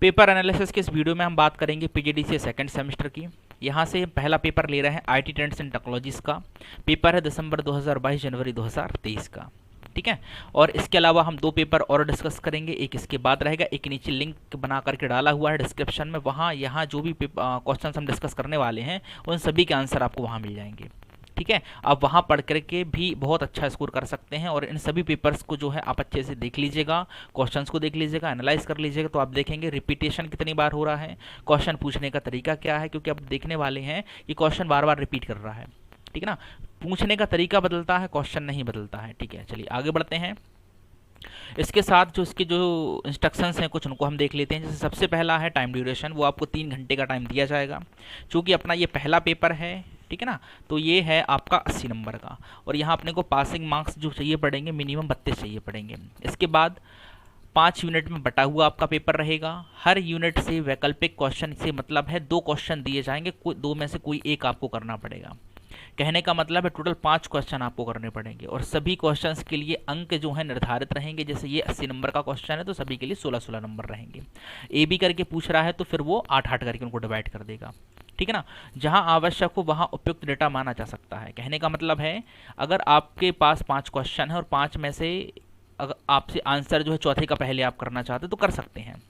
Paper analysis के इस video में हम बात करेंगे पीजीडीसीए सेकंड सेमेस्टर की। यहाँ से पहला पेपर ले रहे हैं आईटी ट्रेंड्स एंड टेक्नोलॉजीज़ का। पेपर है दिसंबर 2022 जनवरी 2023 का। ठीक है। और इसके अलावा हम दो पेपर और डिस्कस करेंगे, एक इसके बाद रहेगा, एक नीचे लिंक बना करके डाला हुआ है डिस्क्रिप्शन में, वहाँ यहाँ जो भी क्वेश्चन हम डिस्कस करने वाले हैं उन सभी के आंसर आपको वहाँ मिल जाएंगे। ठीक है। आप वहाँ पढ़ करके भी बहुत अच्छा स्कोर कर सकते हैं और इन सभी पेपर्स को जो है आप अच्छे से देख लीजिएगा, क्वेश्चंस को देख लीजिएगा, एनालाइज कर लीजिएगा, तो आप देखेंगे रिपीटेशन कितनी बार हो रहा है, क्वेश्चन पूछने का तरीका क्या है, क्योंकि आप देखने वाले हैं कि क्वेश्चन बार बार रिपीट कर रहा है। ठीक है ना, पूछने का तरीका बदलता है, क्वेश्चन नहीं बदलता है। ठीक है, चलिए आगे बढ़ते हैं। इसके साथ जो इसके जो इंस्ट्रक्शंस हैं कुछ उनको हम देख लेते हैं। जैसे सबसे पहला है टाइम ड्यूरेशन, वो आपको 3 घंटे का टाइम दिया जाएगा। चूँकि अपना ये पहला पेपर है, ठीक है ना, तो ये है आपका 80 नंबर का, और यहाँ अपने को पासिंग मार्क्स जो चाहिए पड़ेंगे मिनिमम 32 चाहिए पड़ेंगे। इसके बाद 5 यूनिट में बटा हुआ आपका पेपर रहेगा। हर यूनिट से वैकल्पिक क्वेश्चन से मतलब है 2 क्वेश्चन दिए जाएंगे, दो में से कोई एक आपको करना पड़ेगा। कहने का मतलब है टोटल 5 क्वेश्चन आपको करने पड़ेंगे और सभी क्वेश्चंस के लिए अंक जो है निर्धारित रहेंगे। जैसे ये 80 नंबर का क्वेश्चन है तो सभी के लिए 16-16 नंबर रहेंगे। ए बी करके पूछ रहा है तो फिर वो 8-8 करके उनको डिवाइड कर देगा। ठीक है ना, जहां आवश्यक हो वहां उपयुक्त डेटा माना जा सकता है। कहने का मतलब है अगर आपके पास 5 क्वेश्चन है और 5 में से अगर आपसे आंसर जो है चौथे का पहले आप करना चाहते तो कर सकते हैं।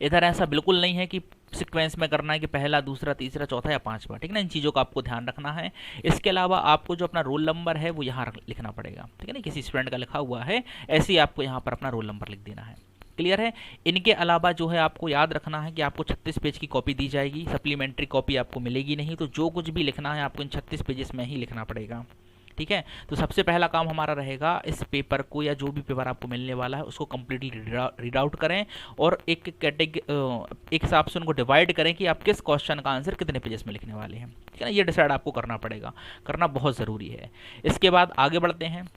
इधर ऐसा बिल्कुल नहीं है कि सीक्वेंस में करना है कि पहला, दूसरा, तीसरा, चौथा या 5वां। ठीक है ना, इन चीज़ों का आपको ध्यान रखना है। इसके अलावा आपको जो अपना रोल नंबर है वो यहाँ लिखना पड़ेगा। ठीक है ना, किसी स्टूडेंट का लिखा हुआ है ऐसे ही आपको यहाँ पर अपना रोल नंबर लिख देना है। क्लियर है। इनके अलावा जो है आपको याद रखना है कि आपको 36 पेज की कॉपी दी जाएगी, सप्लीमेंट्री कॉपी आपको मिलेगी नहीं, तो जो कुछ भी लिखना है आपको इन 36 पेजेस में ही लिखना पड़ेगा। ठीक है, तो सबसे पहला काम हमारा रहेगा इस पेपर को या जो भी पेपर आपको मिलने वाला है उसको कम्प्लीटली रीड आउट करें और एक हिसाब से उनको डिवाइड करें कि आप किस क्वेश्चन का आंसर कितने पेजेस में लिखने वाले हैं। ठीक है ना, ये डिसाइड आपको करना पड़ेगा, करना बहुत ज़रूरी है। इसके बाद आगे बढ़ते हैं।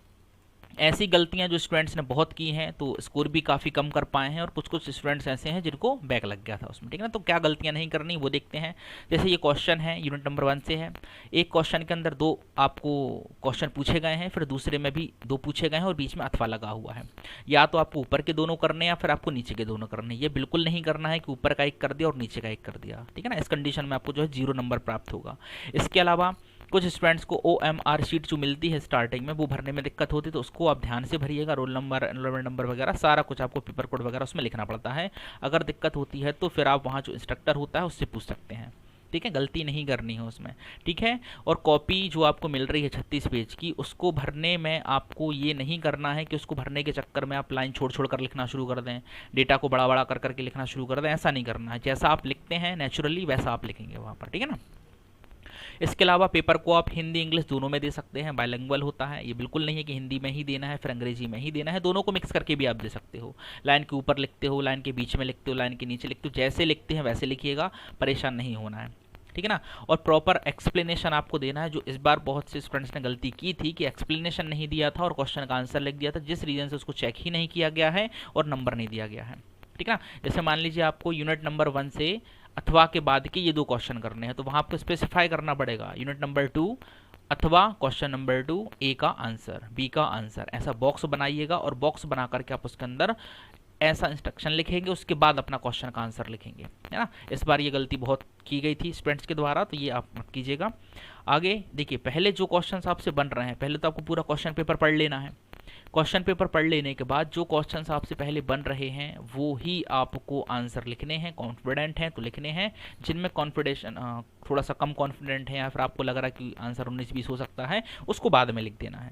ऐसी गलतियां जो स्टूडेंट्स ने बहुत की हैं तो स्कोर भी काफ़ी कम कर पाए हैं और कुछ कुछ स्टूडेंट्स ऐसे हैं जिनको बैक लग गया था उसमें। ठीक है ना, तो क्या गलतियां नहीं करनी वो देखते हैं। जैसे ये क्वेश्चन है यूनिट नंबर 1 से है। एक क्वेश्चन के अंदर 2 आपको क्वेश्चन पूछे गए हैं, फिर दूसरे में भी 2 पूछे गए हैं और बीच में अथवा लगा हुआ है। या तो आपको ऊपर के दोनों करने या फिर आपको नीचे के दोनों करने। ये बिल्कुल नहीं करना है कि ऊपर का एक कर दिया और नीचे का एक कर दिया। ठीक है ना, इस कंडीशन में आपको जो है 0 नंबर प्राप्त होगा। इसके अलावा कुछ स्टूडेंट्स को OMR शीट जो मिलती है स्टार्टिंग में वो भरने में दिक्कत होती है, तो उसको आप ध्यान से भरिएगा। रोल नंबर, एनरोलमेंट नंबर वगैरह सारा कुछ आपको पेपर कोड वगैरह उसमें लिखना पड़ता है। अगर दिक्कत होती है तो फिर आप वहाँ जो इंस्ट्रक्टर होता है उससे पूछ सकते हैं। ठीक है, गलती नहीं करनी है उसमें। ठीक है, और कॉपी जो आपको मिल रही है 36 पेज की, उसको भरने में आपको ये नहीं करना है कि उसको भरने के चक्कर में आप लाइन छोड़ छोड़ कर लिखना शुरू कर दें, डेटा को बड़ा बड़ा कर करके लिखना शुरू कर दें। ऐसा नहीं करना है, जैसा आप लिखते हैं नेचुरली वैसा आप लिखेंगे वहाँ पर। ठीक है ना। इसके अलावा पेपर को आप हिंदी इंग्लिश दोनों में दे सकते हैं, बायलिंगुअल होता है। ये बिल्कुल नहीं है कि हिंदी में ही देना है फिर अंग्रेजी में ही देना है, दोनों को मिक्स करके भी आप दे सकते हो। लाइन के ऊपर लिखते हो, लाइन के बीच में लिखते हो, लाइन के नीचे लिखते हो, जैसे लिखते हैं वैसे लिखिएगा, परेशान नहीं होना है। ठीक है ना, और प्रॉपर एक्सप्लेनेशन आपको देना है। जो इस बार बहुत से स्टूडेंट्स ने गलती की थी कि एक्सप्लेनेशन नहीं दिया था और क्वेश्चन का आंसर लिख दिया था, जिस रीजन से उसको चेक ही नहीं किया गया है और नंबर नहीं दिया गया है। ठीक है ना, जैसे मान लीजिए आपको यूनिट नंबर 1 से अथवा के बाद के ये 2 क्वेश्चन करने हैं तो वहाँ आपको स्पेसिफाई करना पड़ेगा यूनिट नंबर 2 अथवा क्वेश्चन नंबर 2 ए का आंसर, बी का आंसर। ऐसा बॉक्स बनाइएगा और बॉक्स बना करके आप उसके अंदर ऐसा इंस्ट्रक्शन लिखेंगे, उसके बाद अपना क्वेश्चन का आंसर लिखेंगे। है ना, इस बार ये गलती बहुत की गई थी स्टूडेंट्स के द्वारा, तो ये आप मत कीजिएगा। आगे देखिए, पहले जो क्वेश्चन आपसे बन रहे हैं पहले तो आपको पूरा क्वेश्चन पेपर पढ़ लेना है। क्वेश्चन पेपर पढ़ लेने के बाद जो क्वेश्चंस आपसे पहले बन रहे हैं वो ही आपको आंसर लिखने हैं। कॉन्फिडेंट हैं तो लिखने हैं, जिनमें कॉन्फिडेंशन थोड़ा सा कम कॉन्फिडेंट है या फिर आपको लग रहा है कि आंसर 19-20 हो सकता है, उसको बाद में लिख देना है।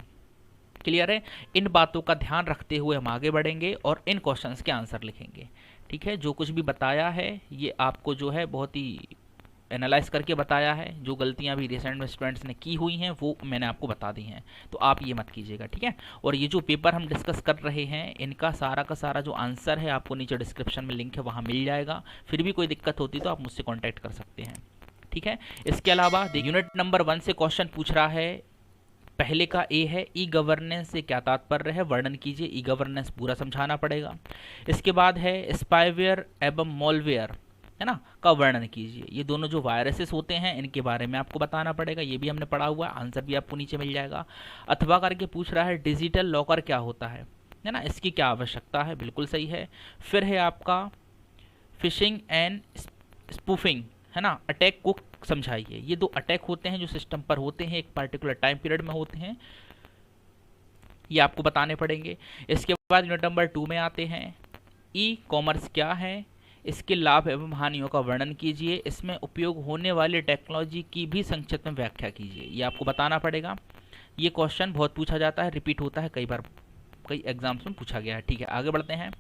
क्लियर है। इन बातों का ध्यान रखते हुए हम आगे बढ़ेंगे और इन क्वेश्चंस के आंसर लिखेंगे। ठीक है, जो कुछ भी बताया है ये आपको जो है बहुत ही एनालाइज करके बताया है। जो गलतियां भी रिसेंट में स्टूडेंट्स ने की हुई हैं वो मैंने आपको बता दी हैं, तो आप ये मत कीजिएगा। ठीक है, और ये जो पेपर हम डिस्कस कर रहे हैं इनका सारा का सारा जो आंसर है आपको नीचे डिस्क्रिप्शन में लिंक है वहाँ मिल जाएगा। फिर भी कोई दिक्कत होती तो आप मुझसे कॉन्टैक्ट कर सकते हैं। ठीक है, इसके अलावा यूनिट नंबर 1 से क्वेश्चन पूछ रहा है। पहले का ए है ई गवर्नेंस से क्या तात्पर्य है, वर्णन कीजिए। ई गवर्नेंस पूरा समझाना पड़ेगा। इसके बाद है स्पाईवेयर एवं मॉलवेयर, है ना, का वर्णन कीजिए। ये दोनों जो वायरसेस होते हैं इनके बारे में आपको बताना पड़ेगा, ये भी हमने पढ़ा हुआ है, आंसर भी आपको नीचे मिल जाएगा। अथवा करके पूछ रहा है डिजिटल लॉकर क्या होता है ना, इसकी क्या आवश्यकता है, बिल्कुल सही है। फिर है आपका फिशिंग एंड स्पूफिंग, है ना, अटैक को समझाइए। ये दो अटैक होते हैं जो सिस्टम पर होते हैं, एक पर्टिकुलर टाइम पीरियड में होते हैं, ये आपको बताने पड़ेंगे। इसके बाद यूनिट नंबर 2 में आते हैं, ई कॉमर्स क्या है, इसके लाभ एवं हानियों का वर्णन कीजिए, इसमें उपयोग होने वाली टेक्नोलॉजी की भी संक्षिप्त में व्याख्या कीजिए, ये आपको बताना पड़ेगा। ये क्वेश्चन बहुत पूछा जाता है, रिपीट होता है कई बार, कई एग्जाम्स में पूछा गया है। ठीक है, आगे बढ़ते हैं।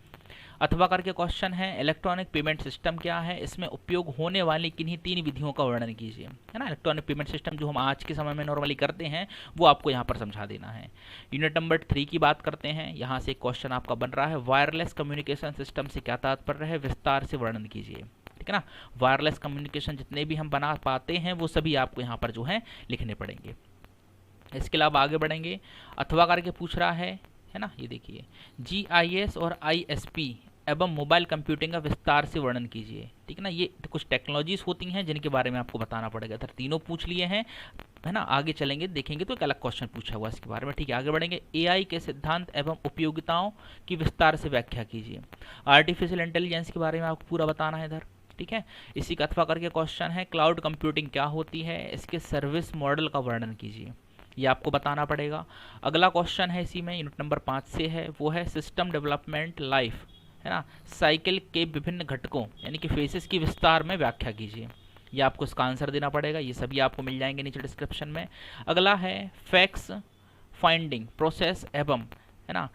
अथवा करके क्वेश्चन है, इलेक्ट्रॉनिक पेमेंट सिस्टम क्या है, इसमें उपयोग होने वाली किन्हीं 3 विधियों का वर्णन कीजिए, है ना। इलेक्ट्रॉनिक पेमेंट सिस्टम जो हम आज के समय में नॉर्मली करते हैं वो आपको यहाँ पर समझा देना है। यूनिट नंबर 3 की बात करते हैं, यहाँ से एक क्वेश्चन आपका बन रहा है, वायरलेस कम्युनिकेशन सिस्टम से क्या तात्पर्य है, विस्तार से वर्णन कीजिए। ठीक है ना, वायरलेस कम्युनिकेशन जितने भी हम बना पाते हैं वो सभी आपको यहाँ पर जो है लिखने पड़ेंगे। इसके अलावा आगे बढ़ेंगे, अथवा करके पूछ रहा है ना, ये देखिए, GIS और ISP एवं मोबाइल कंप्यूटिंग का विस्तार से वर्णन कीजिए। ठीक है ना, ये कुछ टेक्नोलॉजीज होती हैं जिनके बारे में आपको बताना पड़ेगा। इधर तीनों पूछ लिए हैं, है ना, आगे चलेंगे देखेंगे तो एक अलग क्वेश्चन पूछा हुआ इसके बारे में। ठीक है, आगे बढ़ेंगे। AI के सिद्धांत एवं उपयोगिताओं की विस्तार से व्याख्या कीजिए। आर्टिफिशियल इंटेलिजेंस के बारे में आपको पूरा बताना है इधर। ठीक है, इसी का अथवा करके क्वेश्चन है, क्लाउड कंप्यूटिंग क्या होती है, इसके सर्विस मॉडल का वर्णन कीजिए, ये आपको बताना पड़ेगा। अगला क्वेश्चन है इसी में, यूनिट नंबर 5 से है, वो है सिस्टम डेवलपमेंट लाइफ, है ना, साइकिल के विभिन्न घटकों यानी कि फेसेस की विस्तार में व्याख्या कीजिए, ये आपको इसका आंसर देना पड़ेगा। ये सभी आपको मिल जाएंगे नीचे डिस्क्रिप्शन में। अगला है फैक्ट्स फाइंडिंग प्रोसेस एवं, है ना,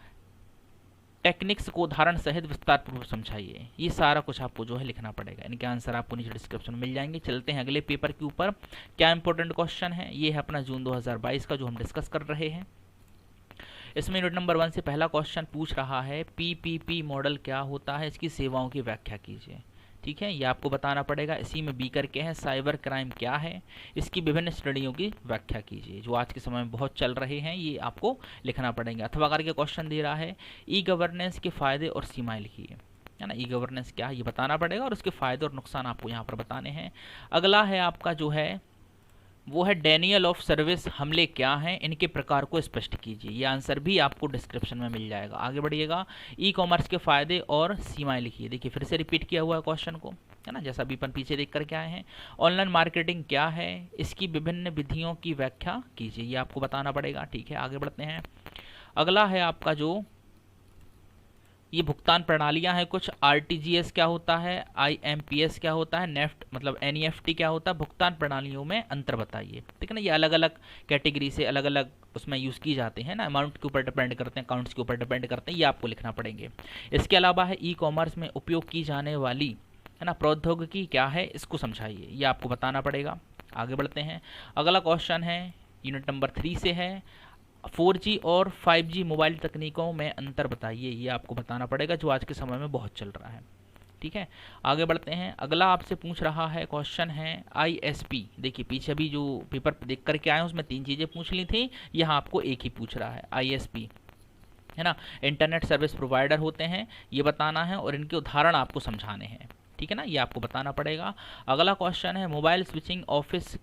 टेक्निक्स को उदाहरण सहित विस्तार पूर्वक समझाइए, ये सारा कुछ आपको जो है लिखना पड़ेगा। इनके आंसर आपको नीचे डिस्क्रिप्शन में मिल जाएंगे। चलते हैं अगले पेपर के ऊपर, क्या इंपॉर्टेंट क्वेश्चन है, ये है अपना जून 2022 का जो हम डिस्कस कर रहे हैं। इसमें यूनिट नंबर 1 से पहला क्वेश्चन पूछ रहा है, PPP मॉडल क्या होता है, इसकी सेवाओं की व्याख्या कीजिए। ठीक है, ये आपको बताना पड़ेगा। इसी में बी करके है, साइबर क्राइम क्या है, इसकी विभिन्न श्रेणियों की व्याख्या कीजिए, जो आज के समय में बहुत चल रहे हैं, ये आपको लिखना पड़ेगा। अथवा करके क्वेश्चन दे रहा है, ई गवर्नेंस के फायदे और सीमाएं लिखिए, है ना, ई गवर्नेंस क्या है ये बताना पड़ेगा और उसके फायदे और नुकसान आपको यहाँ पर बताने हैं। अगला है आपका जो है वो है डेनियल ऑफ सर्विस हमले क्या हैं, इनके प्रकार को स्पष्ट कीजिए, ये आंसर भी आपको डिस्क्रिप्शन में मिल जाएगा। आगे बढ़िएगा, ई कॉमर्स के फायदे और सीमाएं लिखिए, देखिए फिर से रिपीट किया हुआ है क्वेश्चन को, है ना, जैसा भी अपन पीछे देख करके आए हैं। ऑनलाइन मार्केटिंग क्या है, इसकी विभिन्न विधियों की व्याख्या कीजिए, ये आपको बताना पड़ेगा। ठीक है, आगे बढ़ते हैं। अगला है आपका जो ये भुगतान प्रणालियां हैं कुछ, RTGS क्या होता है, IMPS क्या होता है, नेफ्ट मतलब NEFT क्या होता है, भुगतान प्रणालियों में अंतर बताइए। ठीक है ना, ये अलग अलग कैटेगरी से अलग अलग उसमें यूज़ की जाते हैं ना, अमाउंट के ऊपर डिपेंड करते हैं, अकाउंट्स के ऊपर डिपेंड करते हैं, ये आपको लिखना पड़ेंगे। इसके अलावा है ई कॉमर्स में उपयोग की जाने वाली, है ना, प्रौद्योगिकी क्या है, इसको समझाइए, ये आपको बताना पड़ेगा। आगे बढ़ते हैं। अगला क्वेश्चन है यूनिट नंबर 3 से है, 4G और 5G मोबाइल तकनीकों में अंतर बताइए, ये आपको बताना पड़ेगा, जो आज के समय में बहुत चल रहा है। ठीक है, आगे बढ़ते हैं। अगला आपसे पूछ रहा है क्वेश्चन है ISP, देखिए पीछे अभी जो पेपर देख करके आए हैं उसमें 3 चीज़ें पूछ ली थी, यहाँ आपको एक ही पूछ रहा है। ISP, है ना, इंटरनेट सर्विस प्रोवाइडर होते हैं, ये बताना है और इनके उदाहरण आपको समझाने हैं। ठीक है ना, ये आपको बताना पड़ेगा। अगला क्वेश्चन है मोबाइल स्विचिंग ऑफिस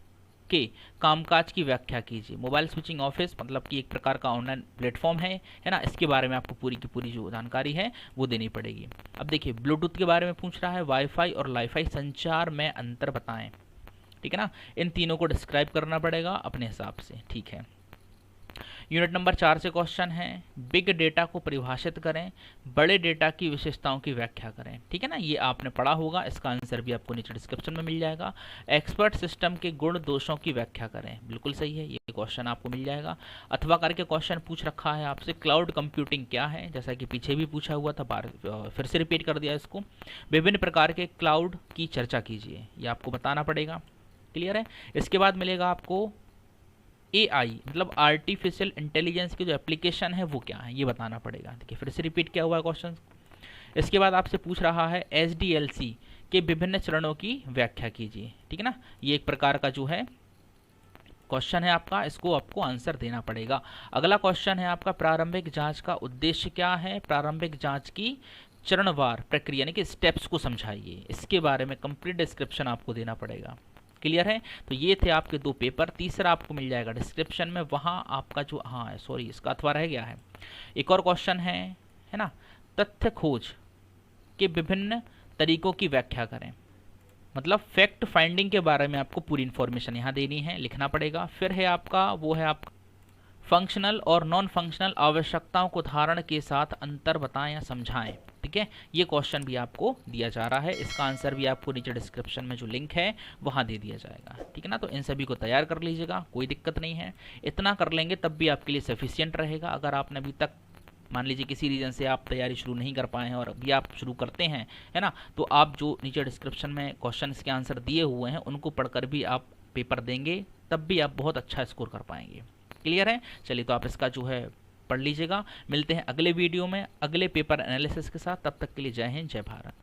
के कामकाज की व्याख्या कीजिए। मोबाइल स्विचिंग ऑफिस मतलब कि एक प्रकार का ऑनलाइन प्लेटफॉर्म है ना, इसके बारे में आपको पूरी की पूरी जो जानकारी है वो देनी पड़ेगी। अब देखिए ब्लूटूथ के बारे में पूछ रहा है, वाईफाई और लाईफाई संचार में अंतर बताएं। ठीक है ना, इन तीनों को डिस्क्राइब करना पड़ेगा अपने हिसाब से। ठीक है, यूनिट नंबर 4 से क्वेश्चन है, बिग डेटा को परिभाषित करें, बड़े डेटा की विशेषताओं की व्याख्या करें। ठीक है ना, ये आपने पढ़ा होगा, इसका आंसर भी आपको नीचे डिस्क्रिप्शन में मिल जाएगा। एक्सपर्ट सिस्टम के गुण दोषों की व्याख्या करें, बिल्कुल सही है, ये क्वेश्चन आपको मिल जाएगा। अथवा करके क्वेश्चन पूछ रखा है आपसे, क्लाउड कंप्यूटिंग क्या है, जैसा कि पीछे भी पूछा हुआ था, फिर से रिपीट कर दिया इसको। विभिन्न प्रकार के क्लाउड की चर्चा कीजिए, ये आपको बताना पड़ेगा। क्लियर है। इसके बाद मिलेगा आपको AI मतलब आर्टिफिशियल इंटेलिजेंस की जो एप्लीकेशन है वो क्या है, ये बताना पड़ेगा। देखिए फिर से रिपीट किया हुआ है क्वेश्चन। इसके बाद आपसे पूछ रहा है SDLC के विभिन्न चरणों की व्याख्या कीजिए। ठीक है ना, ये एक प्रकार का जो है क्वेश्चन है आपका, इसको आपको आंसर देना पड़ेगा। अगला क्वेश्चन है आपका, प्रारंभिक जांच का उद्देश्य क्या है, प्रारंभिक जांच की चरणवार प्रक्रिया यानी कि स्टेप्स को समझाइए, इसके बारे में कंप्लीट डिस्क्रिप्शन आपको देना पड़ेगा। क्लियर है। तो ये थे आपके 2 पेपर, तीसरा आपको मिल जाएगा डिस्क्रिप्शन में, वहाँ आपका जो सॉरी इसका अथवा रह गया है। एक और क्वेश्चन है ना, तथ्य खोज के विभिन्न तरीकों की व्याख्या करें। मतलब फैक्ट फाइंडिंग के बारे में आपको पूरी इन्फॉर्मेशन यहाँ देनी है, लिखना पड़ेगा। फिर है आपका वो है आपका फंक्शनल और नॉन फंक्शनल आवश्यकताओं को उदाहरण के साथ अंतर बताएं या समझाएं। ठीक है, ये क्वेश्चन भी आपको दिया जा रहा है, इसका आंसर भी आपको नीचे डिस्क्रिप्शन में जो लिंक है वहाँ दे दिया जाएगा। ठीक है ना, तो इन सभी को तैयार कर लीजिएगा, कोई दिक्कत नहीं है। इतना कर लेंगे तब भी आपके लिए सफिशियंट रहेगा। अगर आपने अभी तक मान लीजिए किसी रीज़न से आप तैयारी शुरू नहीं कर पाए हैं और अभी आप शुरू करते हैं, है ना, तो आप जो नीचे डिस्क्रिप्शन में क्वेश्चन के आंसर दिए हुए हैं उनको पढ़कर भी आप पेपर देंगे, तब भी आप बहुत अच्छा स्कोर कर पाएंगे। क्लियर है? चलिए, तो आप इसका जो है पढ़ लीजिएगा। मिलते हैं अगले वीडियो में अगले पेपर एनालिसिस के साथ। तब तक के लिए जय हिंद, जय भारत।